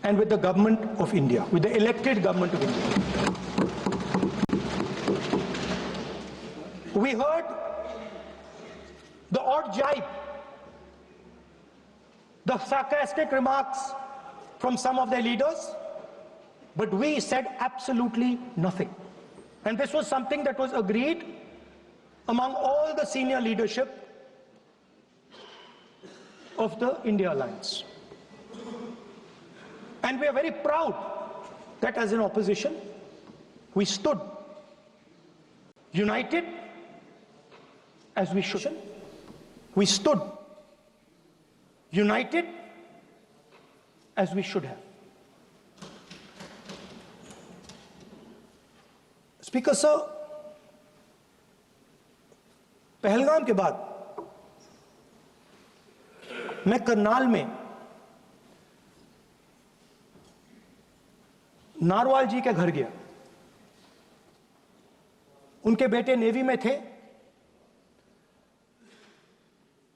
and with the government of India, with the elected government of India. We heard the odd jibe, the sarcastic remarks from some of their leaders, but we said absolutely nothing. And this was something that was agreed among all the senior leadership of the India Alliance. And we are very proud that as an opposition, we stood united as we should. We stood united as we should have. Speaker sir, Pahalgam के बाद मैं करनाल में narwhal जी के घर गया। उनके बेटे navy में थे,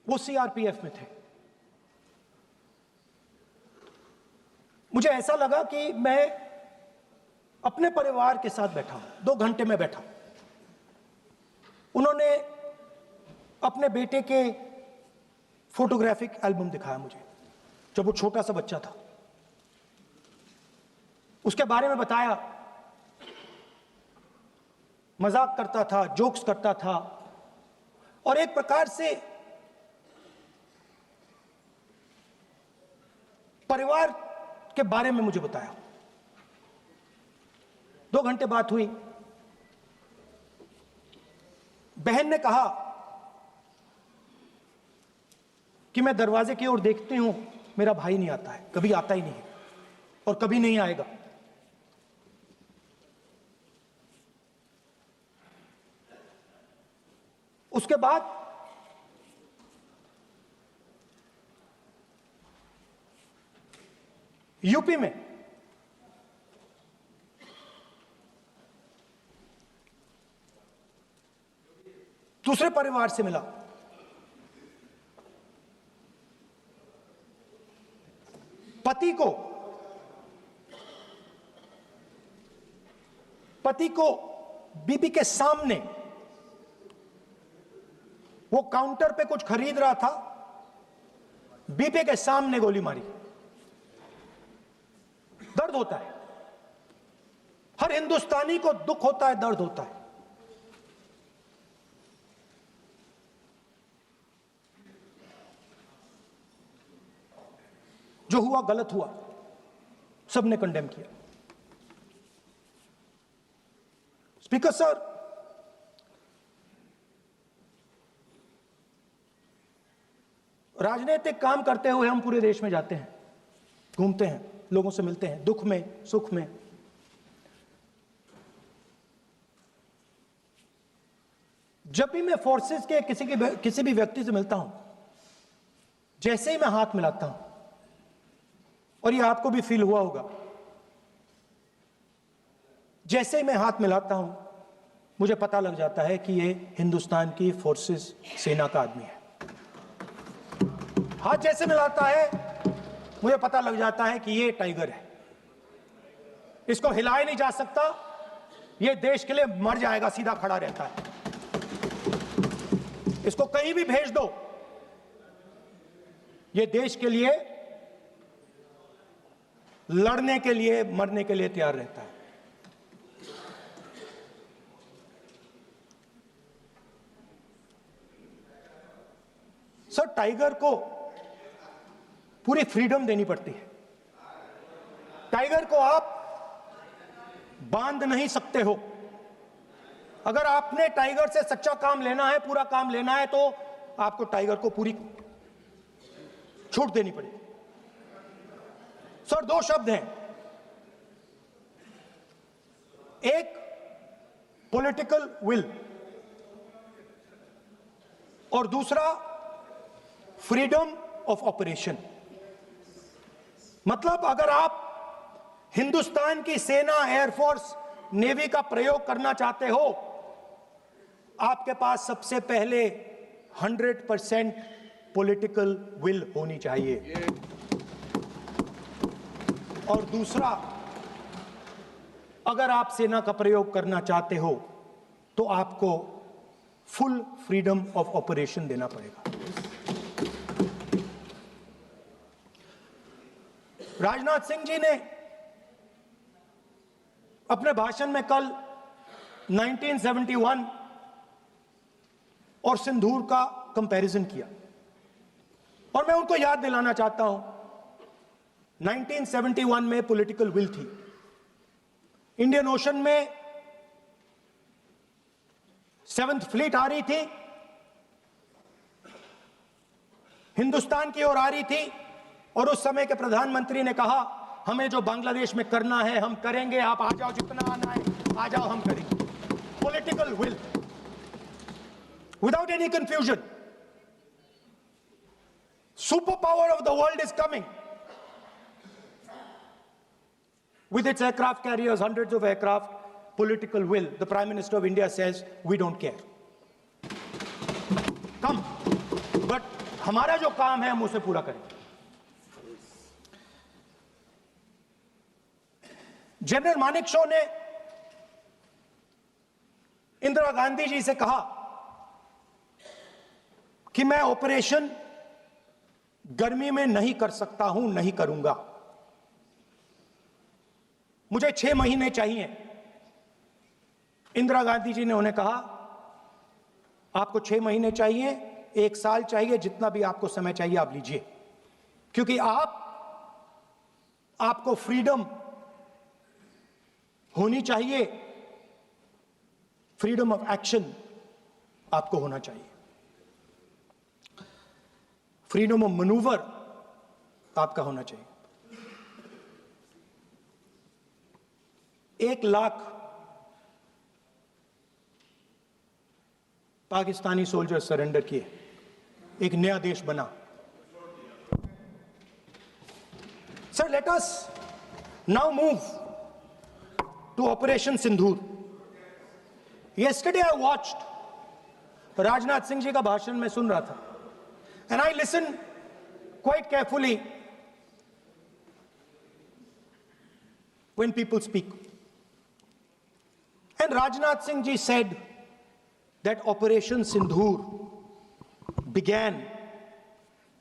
वो सीआरपीएफ में थे। मुझे ऐसा लगा कि मैं अपने परिवार के साथ बैठा हूं। 2 घंटे में बैठा। उन्होंने अपने बेटे के फोटोग्राफिक एल्बम दिखाया मुझे, जब वो छोटा सा बच्चा था। उसके बारे में बताया, मजाक करता था, जोक्स करता था, और एक प्रकार से परिवार के बारे में मुझे बताया। 2 घंटे बात हुई। बहन ने कहा कि मैं दरवाजे की ओर देखती हूं, मेरा भाई नहीं आता है, कभी आता ही नहीं है और कभी नहीं आएगा। उसके बाद यूपी में दूसरे परिवार से मिला। पति को बीबी के सामने, वो काउंटर पे कुछ खरीद रहा था, बीबी के सामने गोली मारी। दर्द होता है, हर हिंदुस्तानी को दुख होता है, दर्द होता है। जो हुआ गलत हुआ, सबने कंडेम किया। स्पीकर सर, राजनीतिक काम करते हुए हम पूरे देश में जाते हैं, घूमते हैं, लोगों से मिलते हैं, दुख में, सुख में। जब भी मैं फोर्सेस के किसी भी व्यक्ति से मिलता हूं, जैसे ही मैं हाथ मिलाता हूं, और ये आपको भी फील हुआ होगा, जैसे ही मैं हाथ मिलाता हूं, मुझे पता लग जाता है कि ये हिंदुस्तान की फोर्सेस, सेना का आदमी है। हाथ जैसे मिलाता है, मुझे पता लग जाता है कि ये टाइगर है, इसको हिलाया नहीं जा सकता, ये देश के लिए मर जाएगा, सीधा खड़ा रहता है। इसको कहीं भी भेज दो, ये देश के लिए लड़ने के लिए, मरने के लिए तैयार रहता है। सर, टाइगर को पूरी फ्रीडम देनी पड़ती है। टाइगर को आप बांध नहीं सकते हो। अगर आपने टाइगर से सच्चा काम लेना है, पूरा काम लेना है, तो आपको टाइगर को पूरी छूट देनी पड़ेगी। सर, 2 शब्द हैं, एक पॉलिटिकल विल और दूसरा फ्रीडम ऑफ ऑपरेशन। मतलब अगर आप हिंदुस्तान की सेना, एयरफोर्स, नेवी का प्रयोग करना चाहते हो, आपके पास सबसे पहले 100% पॉलिटिकल विल होनी चाहिए। और दूसरा, अगर आप सेना का प्रयोग करना चाहते हो तो आपको फुल फ्रीडम ऑफ ऑपरेशन देना पड़ेगा। राजनाथ सिंह जी ने अपने भाषण में कल 1971 और सिंदूर का कंपैरिजन किया, और मैं उनको याद दिलाना चाहता हूं, 1971 में पॉलिटिकल विल थी, इंडियन ओशन में 7th फ्लीट आ रही थी, हिंदुस्तान की ओर आ रही थी, और उस समय के प्रधानमंत्री ने कहा हमें जो बांग्लादेश में करना है हम करेंगे, आप आ जाओ, जितना आना है आ जाओ, हम करेंगे। Political will, without any confusion. Super power of the world is coming with its aircraft carriers, hundreds of aircraft, political will. The Prime Minister of India says, we don't care. Come. But हमारा जो काम है हम उसे पूरा करेंगे। General Manekshaw ने इंदिरा गांधी जी से कहा कि मैं ऑपरेशन गर्मी में नहीं कर सकता हूं, नहीं करूंगा, मुझे 6 महीने चाहिए। इंदिरा गांधी जी ने उन्हें कहा आपको 6 महीने चाहिए, 1 साल चाहिए, जितना भी आपको समय चाहिए आप लीजिए, क्योंकि आपको फ्रीडम होनी चाहिए, फ्रीडम ऑफ एक्शन आपको होना चाहिए, फ्रीडम ऑफ मैनूवर आपका होना चाहिए। 1 लाख पाकिस्तानी सोल्जर सरेंडर किए, एक नया देश बना। Sir, let us now move to operation Sindoor. Yesterday I watched, Rajnath Singh ji का भाषण में सुन रहा था, and I listen quite carefully when people speak. And Rajnath Singh ji said that Operation Sindoor began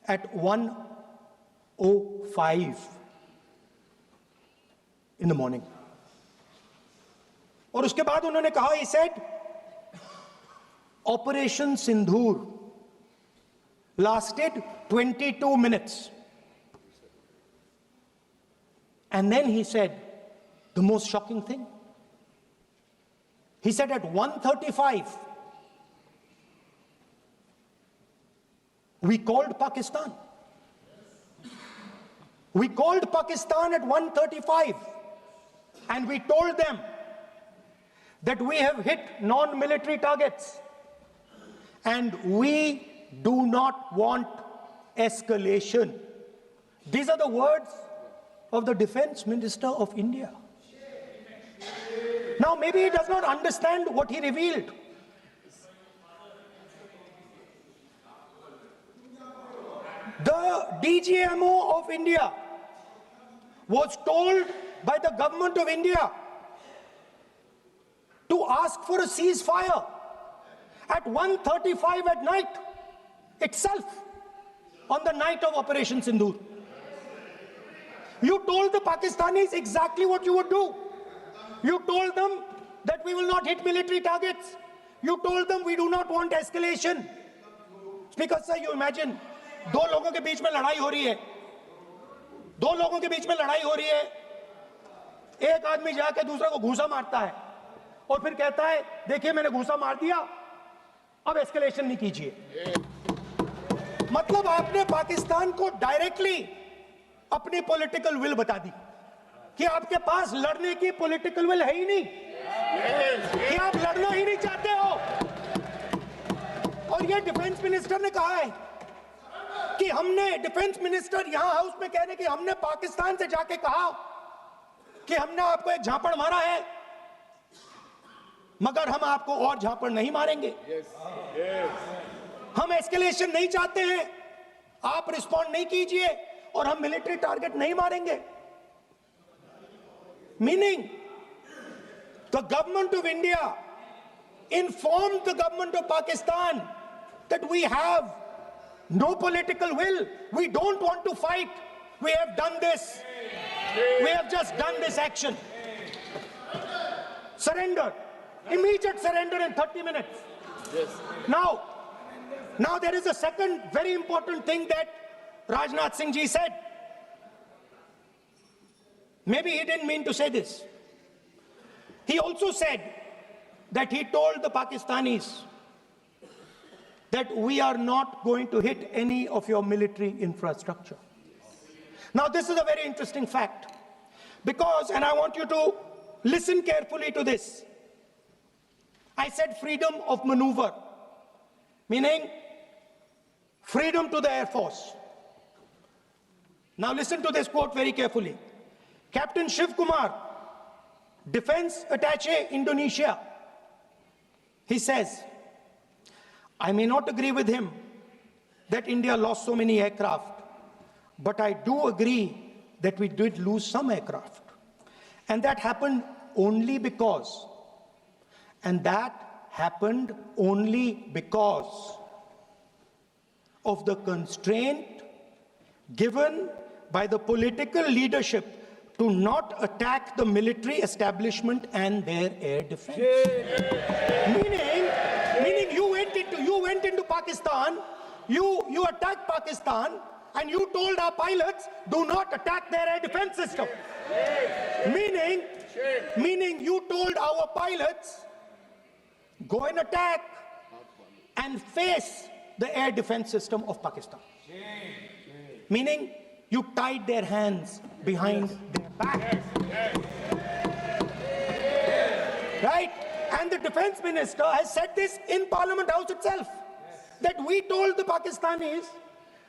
at 1:05 in the morning. और उसके बाद उन्होंने कहा, he said, Operation Sindoor lasted 22 minutes. And then he said the most shocking thing. He said at 1:35, we called Pakistan. We called Pakistan at 1:35 and we told them that we have hit non-military targets and we do not want escalation. These are the words of the Defense Minister of India. Now, maybe he does not understand what he revealed. The DGMO of India was told by the government of India to ask for a ceasefire at 1:35 at night itself, on the night of Operation Sindoor. You told the Pakistanis exactly what you would do. You told them that we will not hit military targets. You told them we do not want escalation. Speaker sir, you imagine, 2 लोगों के बीच में लड़ाई हो रही है, 2 लोगों के बीच में लड़ाई हो रही है, एक आदमी जाके दूसरे को घूंसा मारता है और फिर कहता है देखिए मैंने घूंसा मार दिया, अब एस्केलेशन नहीं कीजिए। मतलब आपने पाकिस्तान को डायरेक्टली अपनी पॉलिटिकल विल बता दी कि आपके पास लड़ने की पॉलिटिकल विल है ही नहीं, कि आप लड़ना ही नहीं चाहते हो। और ये डिफेंस मिनिस्टर ने कहा है कि हमने, डिफेंस मिनिस्टर यहां हाउस में कह रहे कि हमने पाकिस्तान से जाके कहा कि हमने आपको एक झापड़ मारा है, मगर हम आपको और झापड़ नहीं मारेंगे। हम एस्केलेशन नहीं चाहते हैं, आप रिस्पॉन्ड नहीं कीजिए और हम मिलिट्री टारगेट नहीं मारेंगे। Meaning, the government of India informed the government of Pakistan that we have no political will. We don't want to fight. We have done this. We have just done this action. Surrender. Immediate surrender in 30 minutes. Yes. Now there is a second very important thing that Rajnath Singh ji said. Maybe he didn't mean to say this. He also said that he told the Pakistanis that we are not going to hit any of your military infrastructure. Now this is a very interesting fact because, and I want you to listen carefully to this. I said freedom of maneuver, meaning freedom to the Air Force. Now listen to this quote very carefully. Captain Shiv Kumar, Defense Attaché, Indonesia, he says, I may not agree with him that India lost so many aircraft, but I do agree that we did lose some aircraft. And that happened only because, of the constraint given by the political leadership to not attack the military establishment and their air defense. Meaning you went into Pakistan, you attacked Pakistan, and you told our pilots, do not attack their air defense system. Meaning you told our pilots, go and attack and face the air defense system of Pakistan. Meaning you tied their hands behind their back. Right? And the defense minister has said this in Parliament House itself, that we told the Pakistanis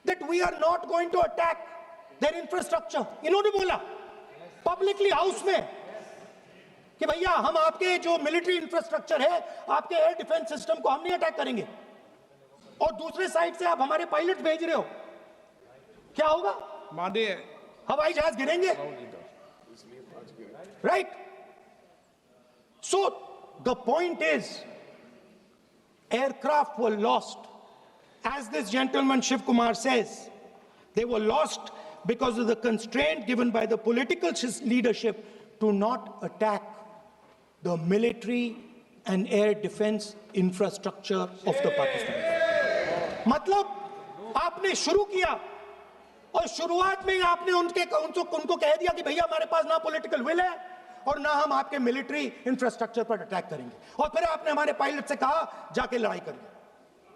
that we are not going to attack their infrastructure. इन्होंने बोला publicly house में कि भैया हम आपके जो military infrastructure है, आपके air defense system को हम नहीं attack करेंगे. और दूसरे साइड से आप हमारे पायलट भेज रहे हो, क्या होगा? हवाई जहाज गिरेंगे. Right? So the point is, aircraft were lost. As this gentleman Shiv Kumar says, they were lost because of the constraint given by the political leadership to not attack the military and air defense infrastructure of the Pakistanis. मतलब आपने शुरू किया और शुरुआत में ही आपने उनको कह दिया कि भैया हमारे पास ना पॉलिटिकल विल है और ना हम आपके मिलिट्री इंफ्रास्ट्रक्चर पर अटैक करेंगे. और फिर आपने हमारे पायलट से कहा जाके लड़ाई करिए.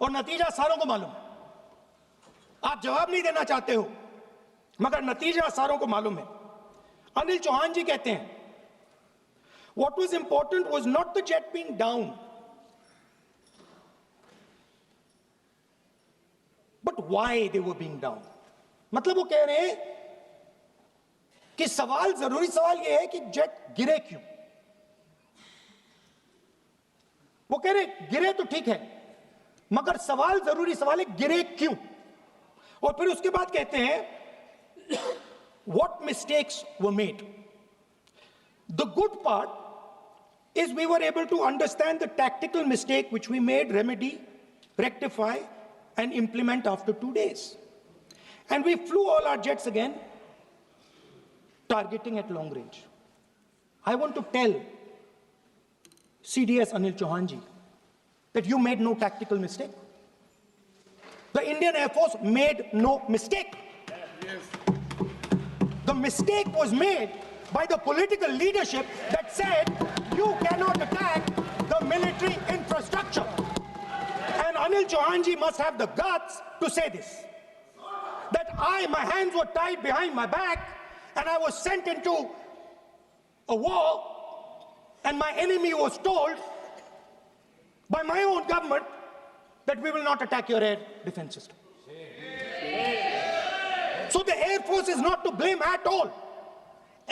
और नतीजा सारों को मालूम है. आप जवाब नहीं देना चाहते हो, मगर नतीजा सारों को मालूम है. अनिल चौहान जी कहते हैं, what was important was not the jet being down, but why they were being down. मतलब वो कह रहे हैं कि जरूरी सवाल ये है कि जेट गिरे क्यों. वो कह रहे गिरे तो ठीक है, मगर जरूरी सवाल है गिरे क्यों. और फिर उसके बाद कहते हैं what mistakes were made. The good part is we were able to understand the tactical mistake which we made, remedy, rectify and implement after 2 days. And we flew all our jets again, targeting at long range. I want to tell CDS Anil Chauhan ji that you made no tactical mistake. The Indian Air Force made no mistake. The mistake was made by the political leadership that said you cannot attack the military infrastructure. And Anil Chauhan ji must have the guts to say this. That my hands were tied behind my back and I was sent into a war and my enemy was told by my own government that we will not attack your air defense system. So the Air Force is not to blame at all.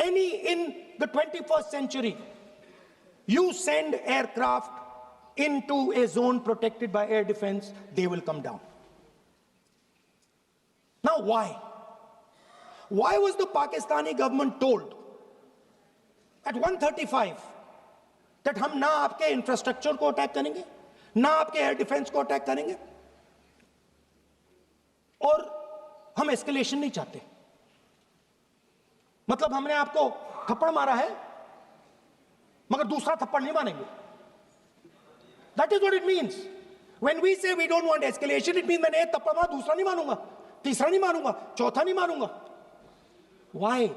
In the 21st century, you send aircraft into a zone protected by air defense, they will come down. Now why? Why was the Pakistani government told? at 135 that हम ना आपके infrastructure को attack करेंगे, ना आपके air defence को attack करेंगे, और हम एस्केलेशन नहीं चाहते। मतलब हमने आपको थप्पड़ मारा है मगर दूसरा थप्पड़ नहीं मारेंगे। That is what it means. When we say we don't want escalation, it means मैंने एक थप्पड़ मारा, दूसरा नहीं मारूंगा, तीसरा नहीं मारूंगा, चौथा नहीं मारूंगा। Why?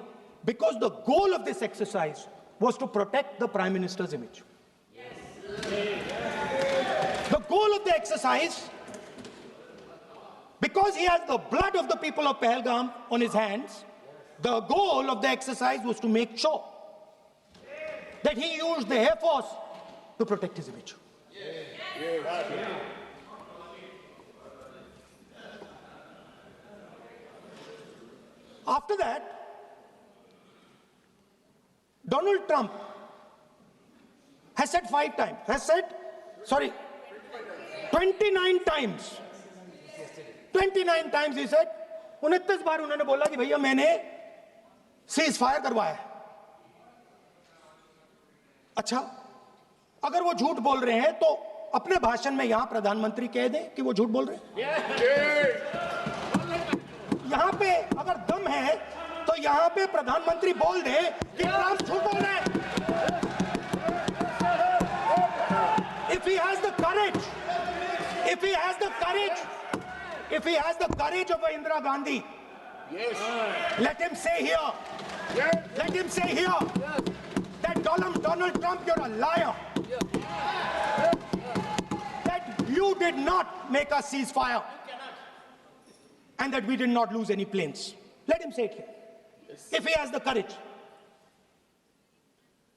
Because the goal of this exercise was to protect the Prime Minister's image. The goal of the exercise, because he has the blood of the people of Pahalgam on his hands, the goal of the exercise was to make sure that he used the Air Force to protect his image. After that, Donald Trump has said 29 times. 29 times he said, 29 बार उन्होंने बोला कि भैया मैंने cease fire करवाया है। अच्छा, अगर वो झूठ बोल रहे हैं तो अपने भाषण में यहां प्रधानमंत्री कह दें कि वो झूठ बोल रहे हैं। यहां पे अगर दम है तो यहां पे प्रधानमंत्री बोल दे कि ट्रंप झूठ बोल रहे हैं। If he has the courage, if he has the courage of Indira Gandhi, let him say here, that Donald Trump, you're a liar. That you did not make a ceasefire and that we did not lose any planes. Let him say it here. If he has the courage.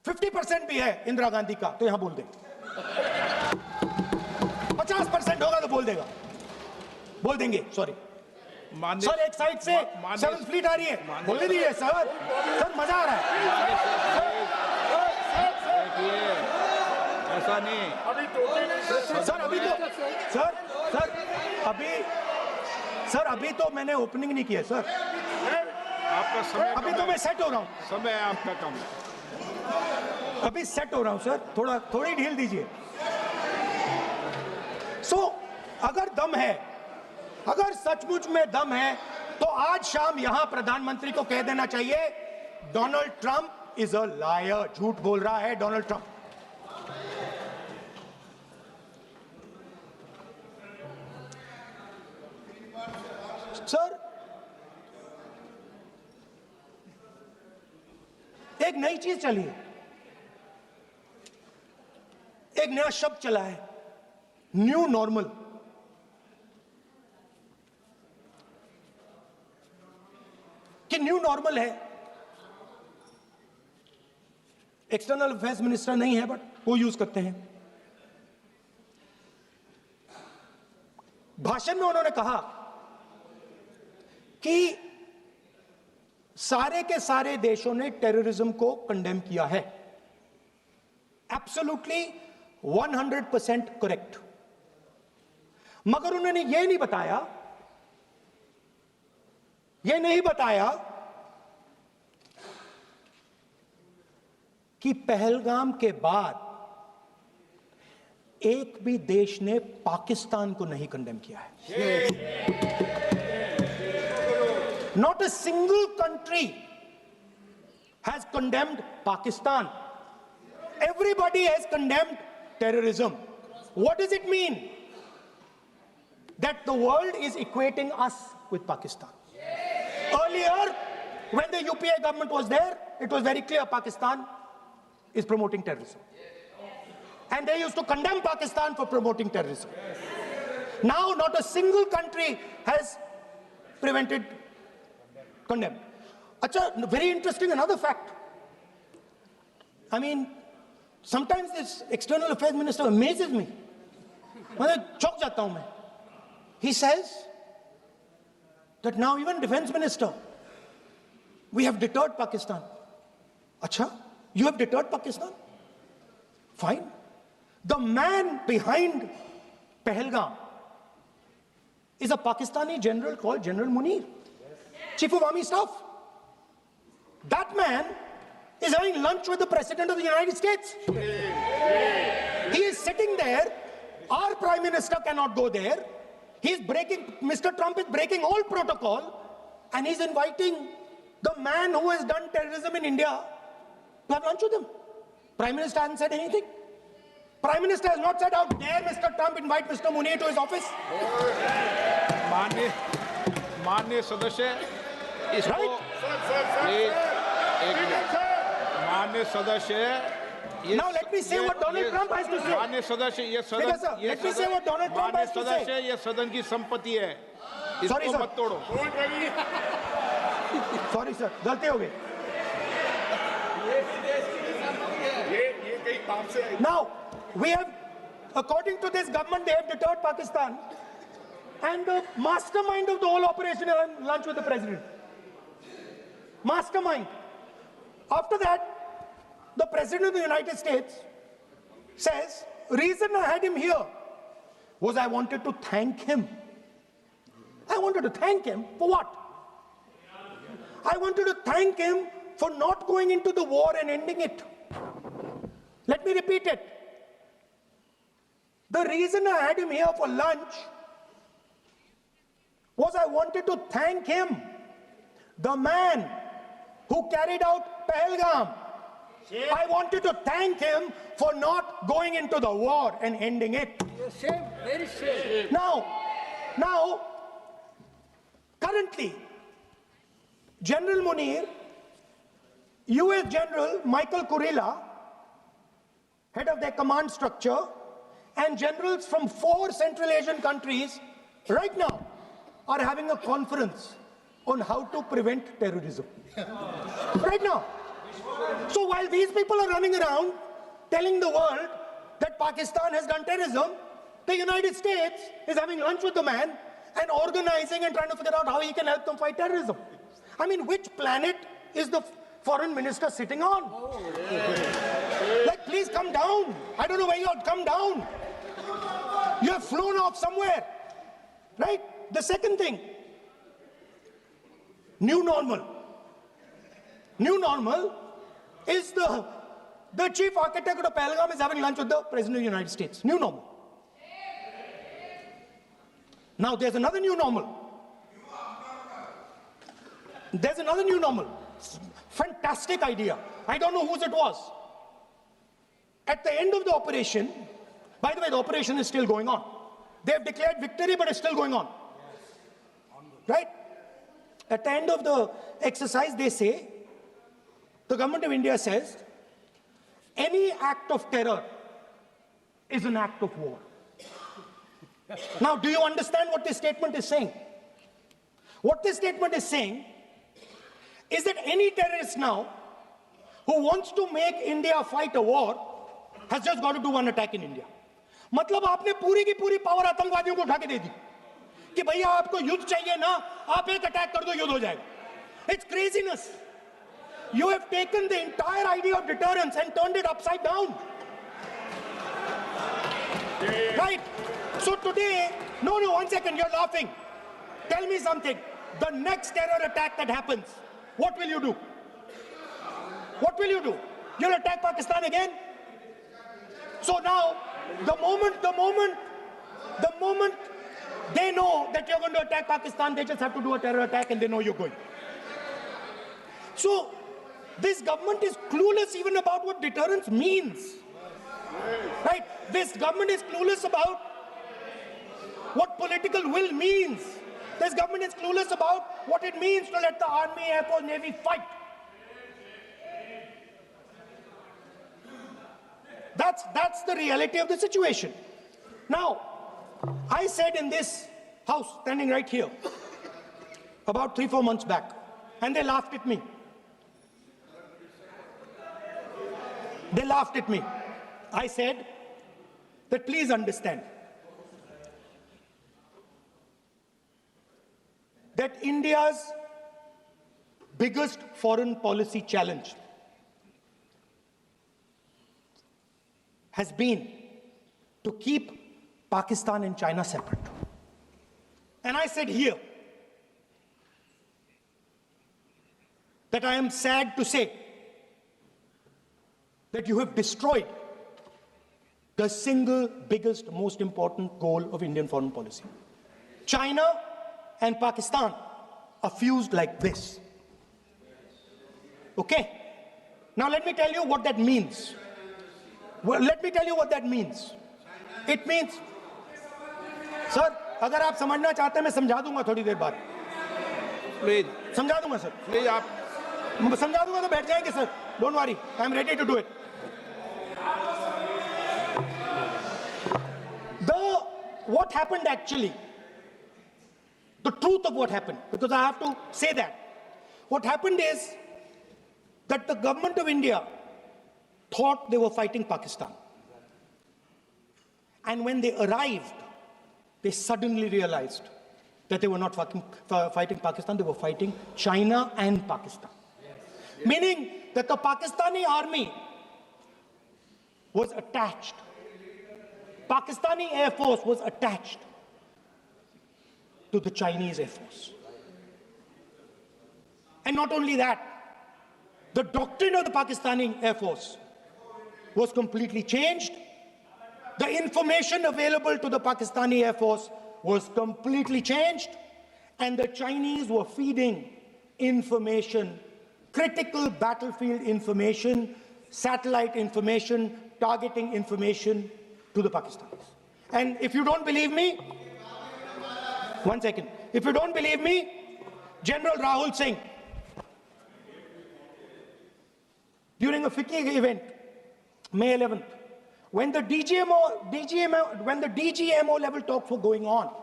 50% भी है इंदिरा गांधी का तो यहां बोल दे। 50% होगा तो बोल देगा, बोल देंगे। सॉरी सर, एक साइड से 7th फ्लीट आ रही है, बोल दीजिए सर। सर मजा आ रहा है। ऐसा नहीं सर, अभी तो मैंने ओपनिंग नहीं किया सर। आपका समय अभी तो मैं सेट हो रहा हूं। समय आपका कम है। अभी सेट हो रहा हूं सर, थोड़ी ढील दीजिए। अगर दम है, अगर सचमुच में दम है तो आज शाम यहां प्रधानमंत्री को कह देना चाहिए Donald Trump is a liar, झूठ बोल रहा है डोनाल्ड ट्रंप। सर, एक नई चीज चली है, एक नया शब्द चला है, न्यू नॉर्मल। कि न्यू नॉर्मल है, एक्सटर्नल अफेयर्स मिनिस्टर नहीं है बट वो यूज करते हैं। भाषण में उन्होंने कहा कि सारे के सारे देशों ने टेररिज्म को कंडेम किया है। Absolutely 100% correct. मगर उन्होंने यह नहीं बताया कि पहलगाम के बाद एक भी देश ने पाकिस्तान को नहीं कंडेम किया है। Not a single country has condemned Pakistan. Everybody has condemned terrorism. What does it mean? That the world is equating us with Pakistan. Earlier, when the UPA government was there, it was very clear Pakistan is promoting terrorism. And they used to condemn Pakistan for promoting terrorism. Now, not a single country has condemned. Achha, very interesting, another fact. I mean, sometimes this external affairs minister amazes me. चौंक जाता हूं मैं. He says that now even defense minister, we have deterred Pakistan. Achha, you have deterred Pakistan? Fine. The man behind Pahalgam is a Pakistani general called General Munir, Chief of Army Staff. That man is having lunch with the President of the United States. He is sitting there. Our Prime Minister cannot go there. Mr. Trump is breaking all protocol, and he's inviting the man who has done terrorism in India to have lunch with him. Prime Minister hasn't said anything. Prime Minister has not said, how dare Mr. Trump invite Mr. Munir to his office. माननीय सदस्य इसको माननीय सदस्य Now let me say what Donald Trump has to say. माननीय सदस्य ये सदन Let me say what Donald Trump has to say. ये सदन की संपत्ति है, Sorry, इसको sir. मत तोड़ो. Sorry sir, गलती हो गई. Now we have, according to this government, they have deterred Pakistan, and the mastermind of the whole operation is having lunch with the president. Mastermind. After that, the President of the United States says, reason I had him here was I wanted to thank him. I wanted to thank him for what? I wanted to thank him for not going into the war and ending it. Let me repeat it. The reason I had him here for lunch was I wanted to thank him, the man who carried out Pahalgam. I wanted to thank him for not going into the war and ending it. Shame, very shame. Now, currently, General Munir, US General Michael Kurilla, head of their command structure, and generals from 4 Central Asian countries right now are having a conference on how to prevent terrorism. Right now. So while these people are running around telling the world that Pakistan has done terrorism, the United States is having lunch with the man and organizing and trying to figure out how he can help them fight terrorism. I mean, which planet is the foreign minister sitting on? Like, please come down. I don't know where you are. Come down. You have flown off somewhere. Right? The second thing, new normal. New normal is the chief architect of the Pahalgam is having lunch with the President of the United States. New normal. Now there's another new normal. There's another new normal. Fantastic idea. I don't know whose it was. At the end of the operation, by the way, the operation is still going on. They have declared victory, but it's still going on. Right? At the end of the exercise, they say, the government of India says, any act of terror is an act of war. Now, do you understand what this statement is saying? What this statement is saying is that any terrorist now who wants to make India fight a war has just got to do one attack in India. मतलब आपने पूरी की पूरी power आतंकवादियों को उठा के दे दी कि भैया आपको युद्ध चाहिए ना, आप एक अटैक कर दो, युद्ध हो जाएगा. It's craziness. You have taken the entire idea of deterrence and turned it upside down. Right? So today, no, one second, you're laughing. Tell me something. The next terror attack that happens, what will you do? What will you do? You'll attack Pakistan again? So now, the moment they know that you're going to attack Pakistan, they just have to do a terror attack and they know you're going. So, this government is clueless even about what deterrence means. Right? This government is clueless about what political will means. This government is clueless about what it means to let the Army, Air Force, Navy fight. That's the reality of the situation. Now, I said in this house, standing right here, about 3-4 months back, and they laughed at me. They laughed at me. I said that please understand that India's biggest foreign policy challenge has been to keep Pakistan and China separate. And I said here that I am sad to say that you have destroyed the single biggest, most important goal of Indian foreign policy. China and Pakistan are fused like this. Okay? Now let me tell you what that means. Well, let me tell you what that means. It means, sir, अगर आप समझना चाहते हैं मैं समझा दूंगा थोड़ी देर बाद. प्लीज समझा दूंगा सर. प्लीज आप समझा दूंगा तो बैठ जाएंगे sir. Don't worry, I am ready to do it. What happened actually, the truth of what happened, because I have to say that. What happened is that the government of India thought they were fighting Pakistan. And when they arrived, they suddenly realized that they were not fighting Pakistan, they were fighting China and Pakistan. Yes. Meaning that the Pakistani army was attached. Pakistani Air Force was attached to the Chinese Air Force. And not only that, the doctrine of the Pakistani Air Force was completely changed. The information available to the Pakistani Air Force was completely changed. And the Chinese were feeding information, critical battlefield information, satellite information, targeting information to the Pakistanis. And if you don't believe me, one second. If you don't believe me, General Rahul Singh, during a FICCI event, May 11th, when the DGMO level talks were going on,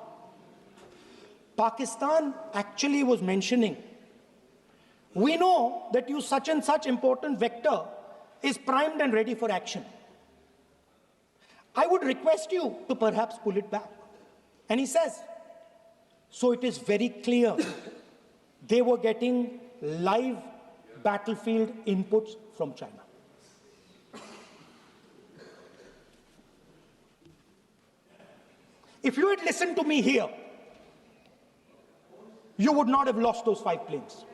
Pakistan actually was mentioning, we know that you such and such important vector is primed and ready for action. I would request you to perhaps pull it back. And he says, so it is very clear they were getting live battlefield inputs from China. If you had listened to me here, you would not have lost those 5 planes.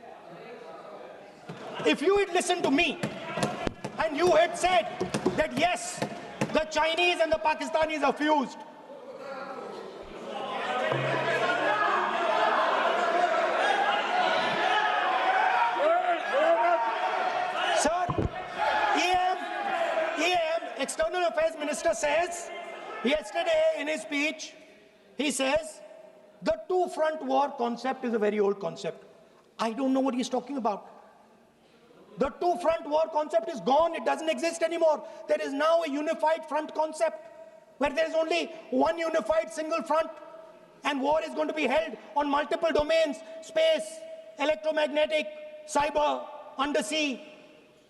If you had listened to me and you had said that yes, the Chinese and the Pakistanis are fused, sir, EM, External Affairs Minister says, yesterday in his speech, he says, the two-front war concept is a very old concept. I don't know what he's talking about. The two-front war concept is gone. It doesn't exist anymore. There is now a unified front concept where there is only one unified single front, and war is going to be held on multiple domains: space, electromagnetic, cyber, undersea,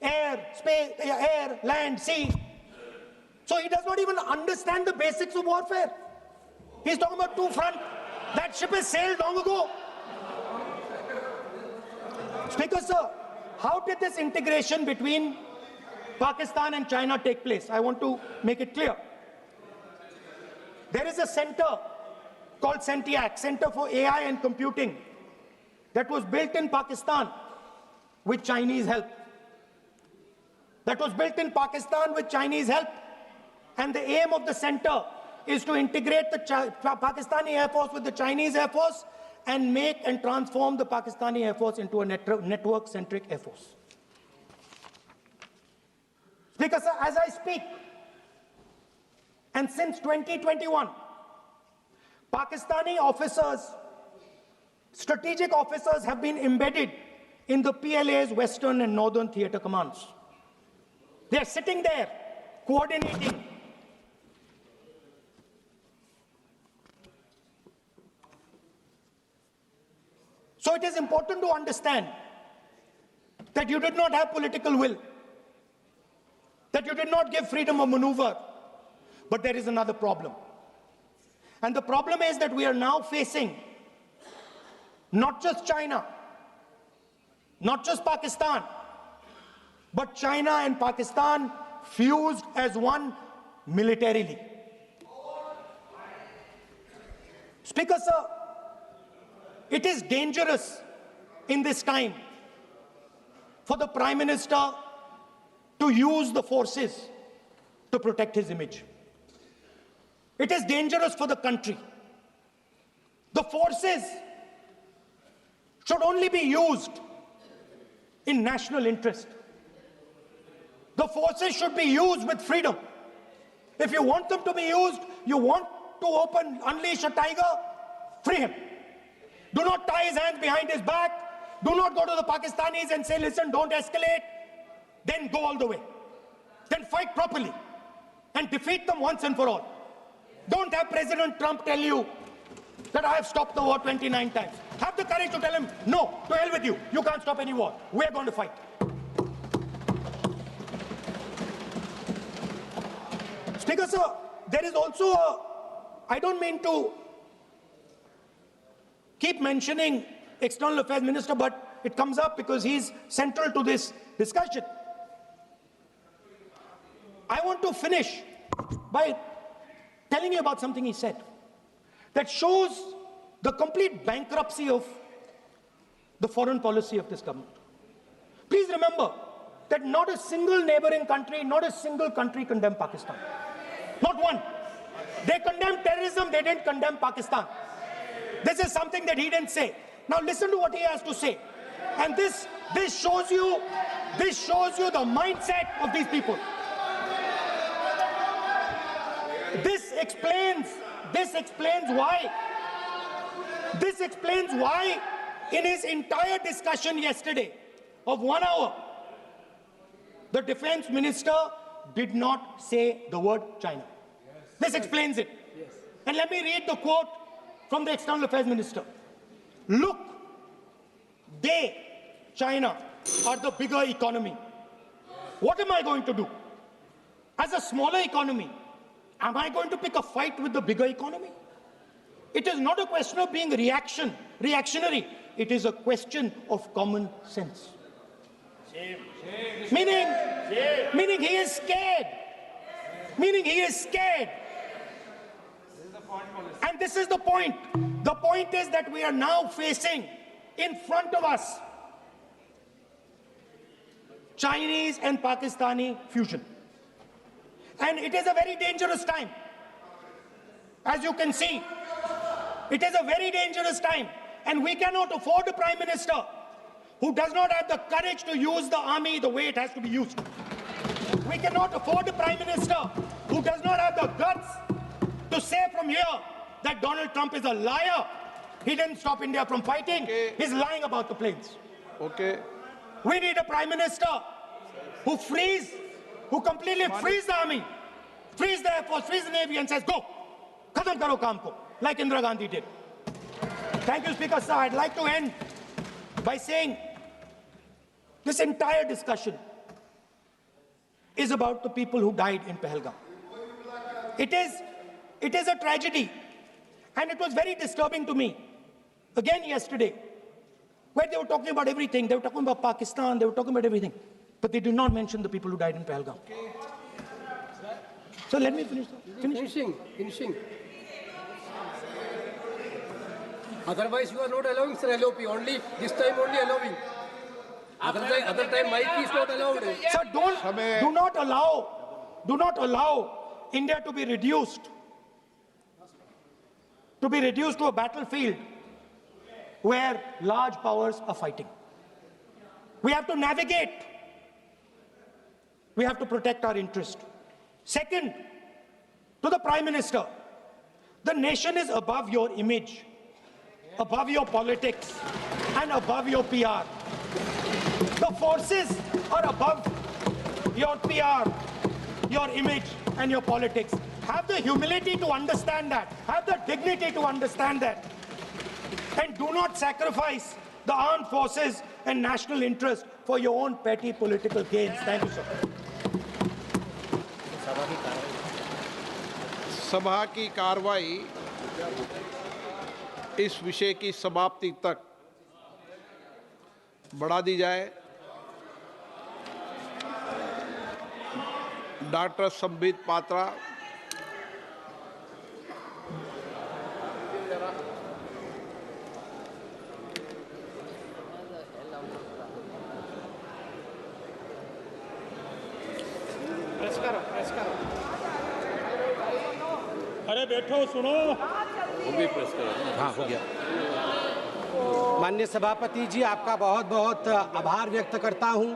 air, space, air, land, sea. So he does not even understand the basics of warfare. He's talking about two-front. That ship has sailed long ago. Speaker, sir, how did this integration between Pakistan and China take place? I want to make it clear. There is a center called CENTIAC, Center for AI and Computing, that was built in Pakistan with Chinese help. That was built in Pakistan with Chinese help. And the aim of the center is to integrate the Pakistani Air Force with the Chinese Air Force and make and transform the Pakistani Air Force into a network-centric Air Force. Speaker, sir, as I speak, and since 2021, Pakistani officers, strategic officers have been embedded in the PLA's Western and Northern Theater Commands. They're sitting there, coordinating. So it is important to understand that you did not have political will, that you did not give freedom of maneuver, but there is another problem. And the problem is that we are now facing not just China, not just Pakistan, but China and Pakistan fused as one militarily. Speaker, sir, it is dangerous in this time for the Prime Minister to use the forces to protect his image. It is dangerous for the country. The forces should only be used in national interest. The forces should be used with freedom. If you want them to be used, you want to unleash a tiger, free him. Do not tie his hands behind his back. Do not go to the Pakistanis and say, listen, don't escalate. Then go all the way. Then fight properly and defeat them once and for all. Don't have President Trump tell you that I have stopped the war 29 times. Have the courage to tell him, no, to hell with you. You can't stop any war. We're going to fight. Speaker, sir, there is also I don't mean to keep mentioning External Affairs Minister, but it comes up because he's central to this discussion. I want to finish by telling you about something he said that shows the complete bankruptcy of the foreign policy of this government. Please remember that not a single neighboring country, not a single country condemned Pakistan. Not one. They condemned terrorism, they didn't condemn Pakistan. This is something that he didn't say. Now listen to what he has to say. And this shows you the mindset of these people. This explains why in his entire discussion yesterday of 1 hour, the defense minister did not say the word China. This explains it. And let me read the quote from the External Affairs Minister. Look, China, are the bigger economy. What am I going to do? As a smaller economy, am I going to pick a fight with the bigger economy? It is not a question of being reactionary. It is a question of common sense. Meaning he is scared. And this is the point. The point is that we are now facing in front of us Chinese and Pakistani fusion. And it is a very dangerous time. As you can see, it is a very dangerous time. And we cannot afford a Prime Minister who does not have the courage to use the army the way it has to be used. We cannot afford a Prime Minister who does not have the guts to say from here that Donald Trump is a liar. He didn't stop India from fighting. Okay. He's lying about the planes. Okay. We need a Prime Minister who completely frees the army, frees the Air Force, frees the Navy and says, go, khatam karo kaam ko, like Indira Gandhi did. Thank you, Speaker, sir. I'd like to end by saying this entire discussion is about the people who died in Pahalgam. It is a tragedy, and it was very disturbing to me, again yesterday, where they were talking about everything. They were talking about Pakistan, they were talking about everything, but they did not mention the people who died in Pahalgam. So let me finish. Finishing. Otherwise, you are not allowing, sir, LOP. Only this time, only allowing. Other time, mic is not allowed. Sir, do not allow India to be reduced to a battlefield where large powers are fighting. We have to navigate. We have to protect our interest. Second, to the Prime Minister, the nation is above your image, above your politics, and above your PR. The forces are above your PR, your image, and your politics. Have the humility to understand that. Have the dignity to understand that. And do not sacrifice the armed forces and national interest for your own petty political gains. Thank you, sir. सभा की कार्रवाई इस विषय की समाप्ति तक बढ़ा दी जाए। डॉक्टर संबित पात्रा अरे बैठो सुनो। हाँ हो गया। माननीय सभापति जी, आपका बहुत बहुत आभार व्यक्त करता हूं।